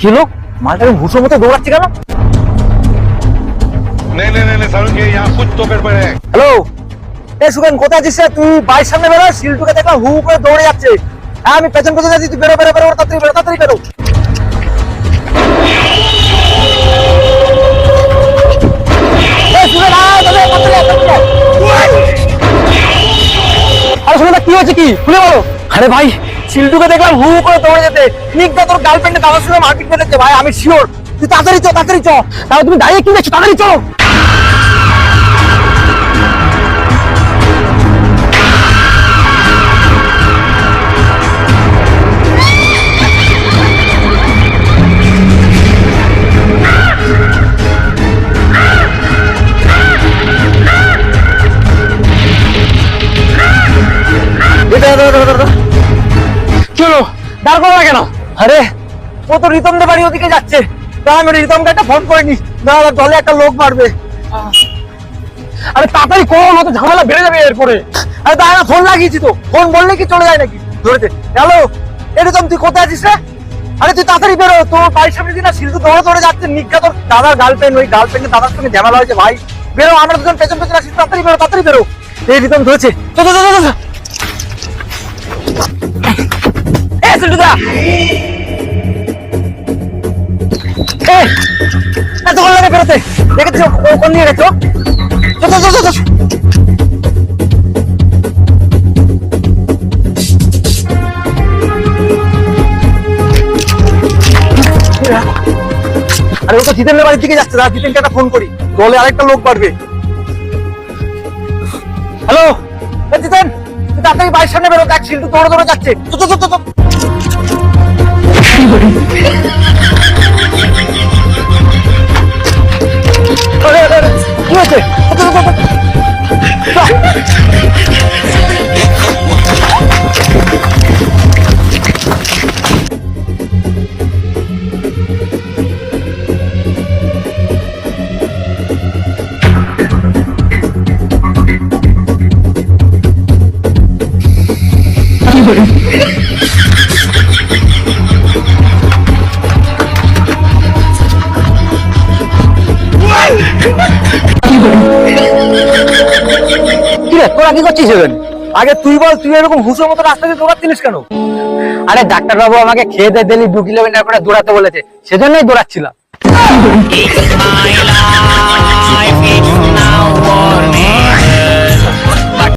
হলো? মালটাকে ভুষোর মতো দৌড়াচ্ছে কেন? नहीं सारुण के यहाँ कुछ तो गड़बड़ है। হ্যালো, এ সুগেন কোথায় আছিস রে? তুই বাড়ির সামনে বেরো, শিলটুকে দেখলাম হু করে দৌড়ে যাচ্ছে। হ্যাঁ আমি পেছন পেছন যাচ্ছি, তুই বেরো বেরো বেরো, তাড়াতাড়ি বেরো তাড়াতাড়ি বেরো। এ সুগেন আয় তবে তাড়াতাড়ি আয়। আরে সুগেন কি হয়েছে, কি খুলে বলো। আরে ভাই শিলটুকে দেখলাম হু করে দৌড়ে যেতে, নিকদা তোর গার্লফ্রেন্ডে দাদার সঙ্গে মারপিট করেছে ভাই, আমি শিওর। তুই তাড়াতাড়ি চ তাড়াতাড়ি চ। তাহলে তুমি দাঁড়িয়ে কি দেখছো, তাড়াতাড়ি চলো। চলো দাঁড় করো না কেন? আরে ও তো রিতমদের বাড়ি ওদিকে যাচ্ছে, আমি রিতমকে একটা ফোন করে নি, দাঁড়া দলে একটা লোক মারবে। আরে তাড়াতাড়ি করো না তো ঝামেলা বেড়ে যাবে এরপরে। আরে দাঁড়া ফোন লাগিয়েছি তো, ফোন বললে কি চলে যায় নাকি? ধরেছে। হ্যালো এরকম তুই কোথায় আছিস রে? আরে তুই তাড়াতাড়ি বেরো, তোর বাড়ির সামনে দিন না শিল্পী দৌড়ে দৌড়ে যাচ্ছে, নিজ্ঞা তোর দাদার গার্লফ্রেন্ড, ওই গার্লফ্রেন্ডের দাদার সঙ্গে ঝামেলা হয়েছে ভাই। বেরো, আমরা দুজন পেছন পেছন আসি, তাড়াতাড়ি বেরো তাড়াতাড়ি বেরো। এই রিতম ধরেছে, চল চল চল। এতক্ষণ লাগে বেরোতে, দেখেছি কোন নিয়ে গেছো। আরে ও তো জিতেনের বাড়ির দিকে যাচ্ছে, জিতেনকে একটা ফোন করি, দলে আরেকটা লোক বাড়বে। হ্যালো জিতেন, তুই তাড়াতাড়ি বাড়ির সামনে বেরো, দেখ শিল্টু দৌড়ে দৌড়ে যাচ্ছে। কি হয়েছে? তোরা কি করছিস? আগে তুই বল, তুই এরকম হুসের মতো রাস্তা দিয়ে দৌড়াচ্ছিলিস কেন? আরে ডাক্তার বাবু আমাকে খেয়ে দিয়ে দিলি 2 কিলোমিটার করে দৌড়াতে বলেছে, সেজন্যই দৌড়াচ্ছিলাম।